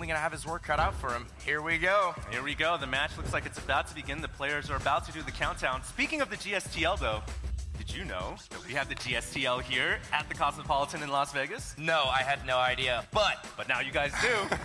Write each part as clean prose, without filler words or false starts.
definitely going to have his work cut out for him. Here we go. Here we go. The match looks like it's about to begin. The players are about to do the countdown. Speaking of the GSTL, though, did you know that we have the GSTL here at the Cosmopolitan in Las Vegas? No, I had no idea. But now you guys do.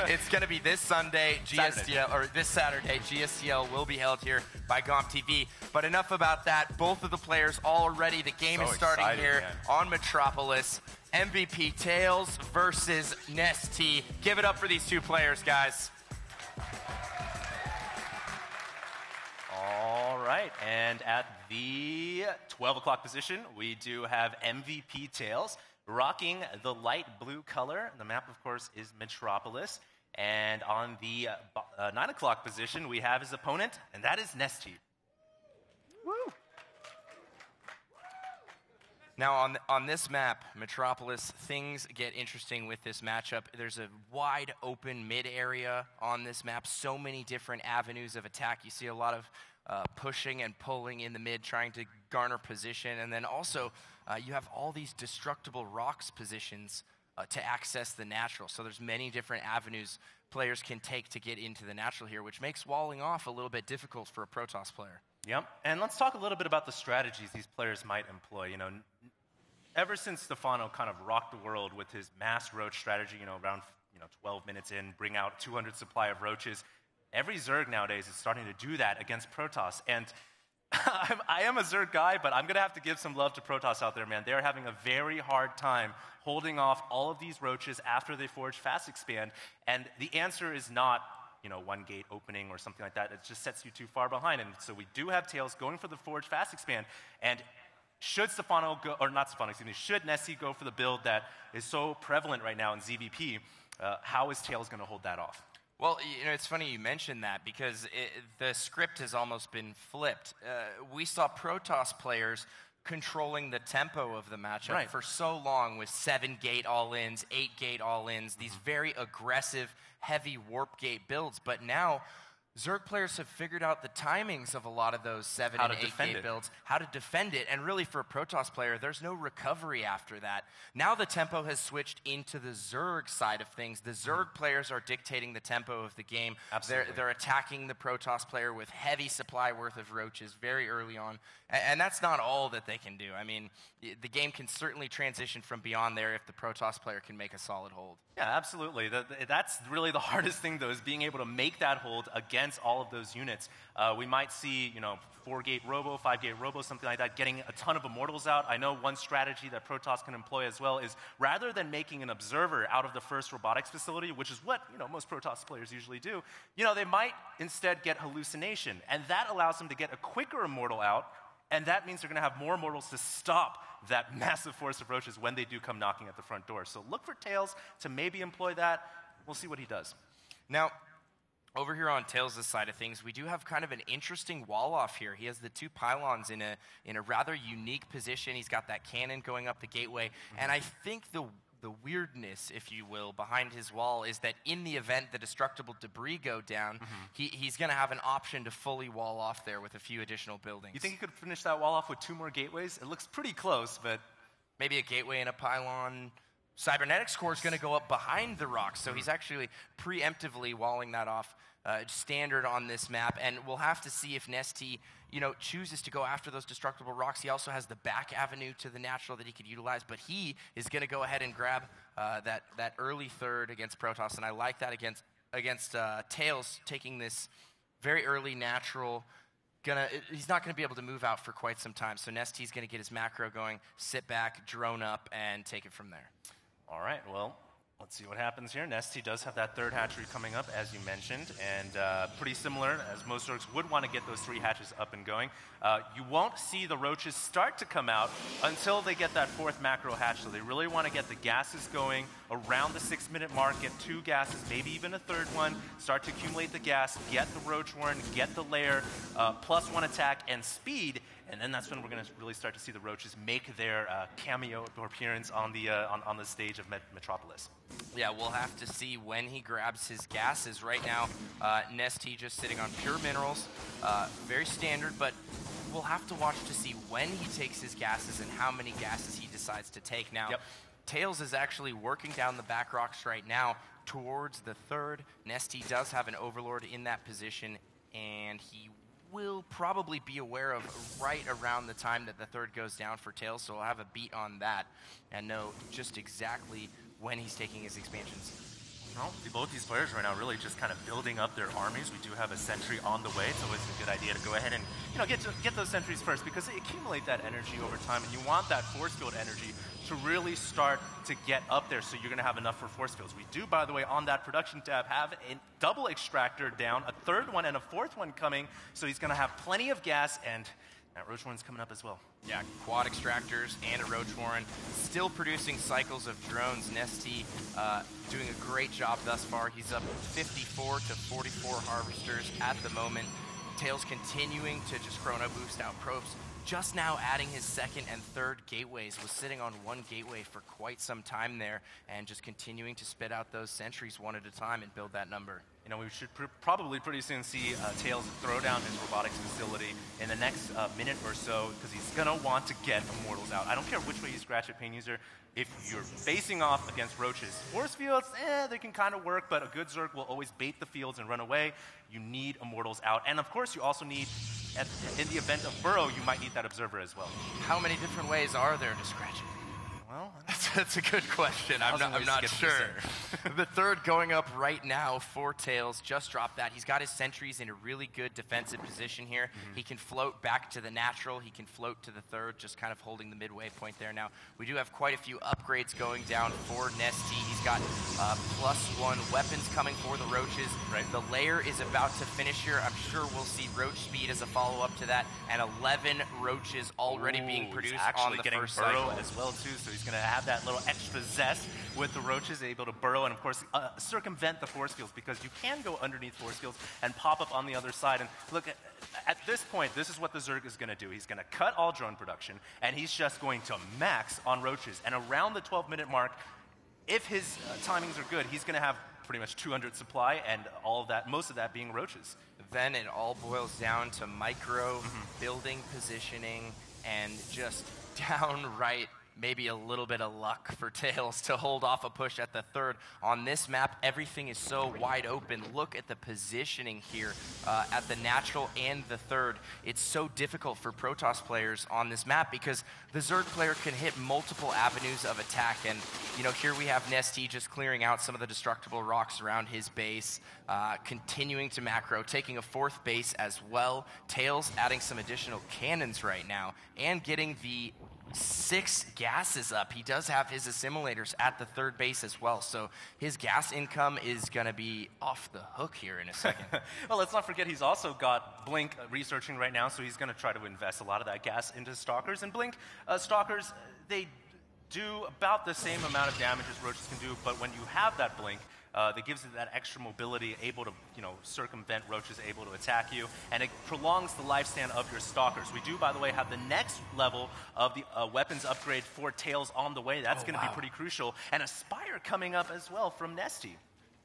It's going to be this Sunday, GSTL, or this Saturday, GSTL will be held here by GOMP TV. But enough about that. Both of the players all ready. The game is starting here on Metropolis. MVP TAiLS versus NesTea. Give it up for these two players, guys. All right, and at the 12 o'clock position, we do have MVP TAiLS rocking the light blue color. The map, of course, is Metropolis. And on the 9 o'clock position, we have his opponent, and that is NesTea. Woo! Now, on this map, Metropolis, things get interesting with this matchup. There's a wide open mid area on this map, so many different avenues of attack. You see a lot of pushing and pulling in the mid, trying to garner position. And then also, you have all these destructible rocks positions to access the natural. So there's many different avenues players can take to get into the natural here, which makes walling off a little bit difficult for a Protoss player. Yep, and let's talk a little bit about the strategies these players might employ. You know, ever since Stefano kind of rocked the world with his mass roach strategy, around 12 minutes in, bring out 200 supply of roaches, every Zerg nowadays is starting to do that against Protoss. And I am a Zerg guy, but I'm going to have to give some love to Protoss out there, man. They're having a very hard time holding off all of these roaches after they forge fast expand. And the answer is not one gate opening or something like that. It just sets you too far behind. And so we do have TAiLS going for the forge fast expand. And should Stefano go, or not Stefano, excuse me, should NesTea go for the build that is so prevalent right now in ZVP, how is TAiLS going to hold that off? Well, it's funny you mentioned that because the script has almost been flipped. We saw Protoss players controlling the tempo of the matchup for so long with 7-gate all-ins, 8-gate all-ins, these very aggressive, heavy warp gate builds. But now, Zerg players have figured out the timings of a lot of those 7 and 8-gate builds, how to defend it, and really for a Protoss player, there's no recovery after that. Now the tempo has switched into the Zerg side of things. The Zerg players are dictating the tempo of the game. Absolutely. They're attacking the Protoss player with heavy supply worth of roaches very early on, and that's not all that they can do. I mean, the game can certainly transition from beyond there if the Protoss player can make a solid hold. Yeah, absolutely. That's really the hardest thing, though, is being able to make that hold against all of those units. We might see, 4-gate robo, 5-gate robo, something like that, getting a ton of immortals out. I know one strategy that Protoss can employ as well is rather than making an observer out of the first robotics facility, which is what most Protoss players usually do, they might instead get hallucination, and that allows them to get a quicker immortal out. And that means they're going to have more immortals to stop that massive force of roaches when they do come knocking at the front door. So look for TAiLS to maybe employ that. We'll see what he does. Now, over here on TAiLS' side of things, we do have kind of an interesting wall-off here. He has the two pylons in a rather unique position. He's got that cannon going up the gateway. And I think the weirdness, if you will, behind his wall is that in the event the destructible debris go down, he's going to have an option to fully wall off there with a few additional buildings. You think he could finish that wall off with 2 more gateways? It looks pretty close, but maybe a gateway and a pylon. Cybernetics core is going to go up behind the rocks, so he's actually preemptively walling that off standard on this map, and we'll have to see if NesTea chooses to go after those destructible rocks. He also has the back avenue to the natural that he could utilize, but he is going to go ahead and grab that early third against Protoss, and I like that against TAiLS taking this very early natural. He's not going to be able to move out for quite some time, so NesTea's going to get his macro going, sit back, drone up, and take it from there. All right, well, let's see what happens here. NesTea does have that third hatchery coming up, as you mentioned, and pretty similar, as most Zergs would want to get those 3 hatches up and going. You won't see the roaches start to come out until they get that 4th macro hatch, so they really want to get the gases going around the 6-minute mark, get 2 gases, maybe even a 3rd one, start to accumulate the gas, get the roach warren, get the lair, +1 attack, and speed, and then that's when we're going to really start to see the roaches make their cameo appearance on the stage of Metropolis. Yeah, we'll have to see when he grabs his gases. Right now, NesTea just sitting on pure minerals, very standard, but we'll have to watch to see when he takes his gases and how many gases he decides to take. Now, TAiLS is actually working down the back rocks right now, towards the third. NesTea does have an Overlord in that position, and he will probably be aware of right around the time that the third goes down for TAiLS, so we'll have a beat on that and know just exactly when he's taking his expansions. Well, both these players right now really just kind of building up their armies. We do have a sentry on the way. It's always a good idea to go ahead and get those sentries first, because they accumulate that energy over time, and you want that force field energy to really start to get up there, so you're going to have enough for force fields. We do, by the way, on that production tab have a double extractor down, a third one and a fourth one coming, so he's going to have plenty of gas, and that Roach Warren's coming up as well. Yeah, quad extractors and a Roach Warren. Still producing cycles of drones. NesTea doing a great job thus far. He's up 54 to 44 harvesters at the moment. TAiLS continuing to just chrono boost out probes. Just now adding his second and third gateways. Was sitting on one gateway for quite some time there, and just continuing to spit out those sentries one at a time and build that number. You know, we should probably pretty soon see TAiLS throw down his robotics facility in the next minute or so, because he's going to want to get Immortals out. I don't care which way you scratch it, Pain User. If you're facing off against Roaches, force fields, they can kind of work, but a good Zerg will always bait the fields and run away. You need Immortals out. And of course, you also need, in the event of Burrow, you might need that Observer as well. How many different ways are there to scratch it? Well, that's a good question. I'm not sure. The third going up right now for TAiLS. Just dropped that. He's got his sentries in a really good defensive position here. He can float back to the natural. He can float to the third, just kind of holding the midway point there. Now, we do have quite a few upgrades going down for NesTea. He's got +1 weapons coming for the Roaches. Right. The lair is about to finish here. I'm sure we'll see Roach speed as a follow-up to that, and 11 Roaches already being produced on the first cycle. As well, too, so he's going to have that little extra zest with the Roaches, able to burrow and, of course, circumvent the force fields, because you can go underneath force fields and pop up on the other side. And look, at this point, this is what the Zerg is going to do. He's going to cut all drone production, and he's just going to max on Roaches. And around the 12-minute mark, if his timings are good, he's going to have pretty much 200 supply, and all of that, most of that being Roaches. Then it all boils down to micro building positioning and just downright maybe a little bit of luck for TAiLS to hold off a push at the third. On this map, everything is so wide open. Look at the positioning here at the natural and the third. It's so difficult for Protoss players on this map, because the Zerg player can hit multiple avenues of attack. And, you know, here we have NesTea just clearing out some of the destructible rocks around his base, continuing to macro, taking a fourth base as well. TAiLS adding some additional cannons right now, and getting the 6 gases up. He does have his assimilators at the third base as well, so his gas income is going to be off the hook here in a second. Well, let's not forget he's also got Blink researching right now, so he's going to try to invest a lot of that gas into Stalkers. And Blink Stalkers, they do about the same amount of damage as Roaches can do, but when you have that Blink, that gives it that extra mobility, able to, circumvent Roaches, able to attack you, and it prolongs the lifespan of your Stalkers. We do, by the way, have the next level of the weapons upgrade for TAiLS on the way. That's going to be pretty crucial, and a Spire coming up as well from NesTea.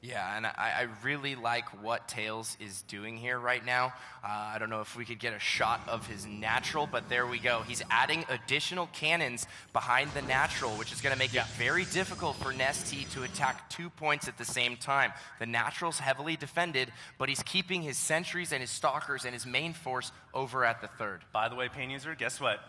Yeah, and I really like what TAiLS is doing here right now. I don't know if we could get a shot of his natural, but there we go. He's adding additional cannons behind the natural, which is going to make it very difficult for NesTea to attack 2 points at the same time. The natural's heavily defended, but he's keeping his sentries and his stalkers and his main force over at the third. By the way, Pain User, guess what?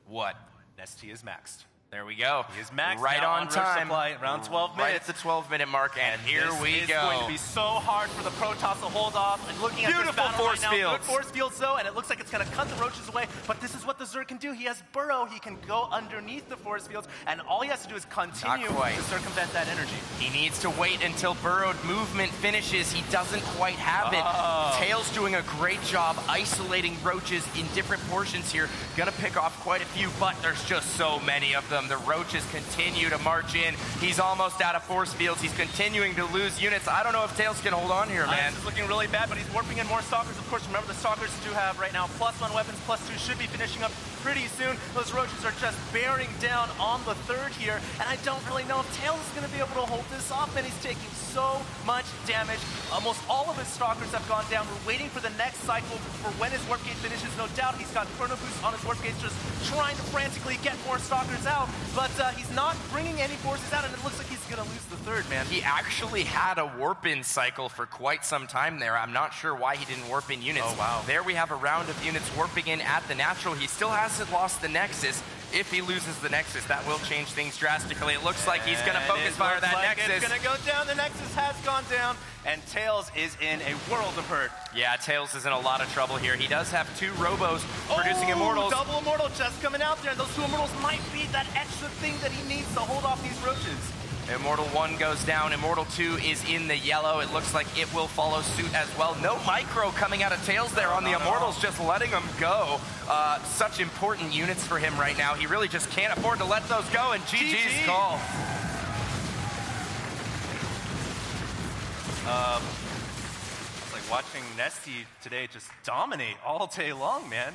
What? NesTea is maxed. There we go. He is maxed right on time. Supply, around 12 minutes. Right at the 12-minute mark, and here we go. It's going to be so hard for the Protoss to hold off. And looking at this battle force right now, fields. good force fields though, and it looks like it's going to cut the Roaches away. But this is what the Zerg can do. He has Burrow. He can go underneath the force fields, and all he has to do is continue to circumvent that energy. He needs to wait until burrowed movement finishes. He doesn't quite have it. TAiLS doing a great job isolating Roaches in different portions here. Gonna pick off quite a few, but there's just so many of them. The Roaches continue to march in. He's almost out of force fields. He's continuing to lose units. I don't know if TAiLS can hold on here, man. This is looking really bad, but he's warping in more Stalkers. Of course, remember the Stalkers do have right now +1 weapons, +2 should be finishing up pretty soon. Those roaches are just bearing down on the third here, and I don't really know if TAiLS is going to be able to hold this off, and he's taking so much damage. Almost all of his stalkers have gone down. We're waiting for the next cycle for when his warp gate finishes. No doubt he's got chrono boost on his warp gates, just trying to frantically get more stalkers out, but he's not bringing any forces out, and it looks like he's going to lose the third, man. He actually had a warp-in cycle for quite some time there. I'm not sure why he didn't warp in units. Oh, wow. There we have a round of units warping in at the natural. He still hasn't lost the Nexus. If he loses the Nexus, that will change things drastically. It looks like he's going to focus fire that Nexus. It's going to go down. The Nexus has gone down, and TAiLS is in a world of hurt. Yeah, TAiLS is in a lot of trouble here. He does have 2 Robos producing Immortals. Double Immortal just coming out there, and those 2 Immortals might be that extra thing that he needs to hold off these roaches. Immortal 1 goes down. Immortal 2 is in the yellow. It looks like it will follow suit as well. No micro coming out of TAiLS there on the Immortals, just letting them go. Such important units for him right now. He really just can't afford to let those go, and GG's call. It's like watching NesTea today just dominate all day long, man.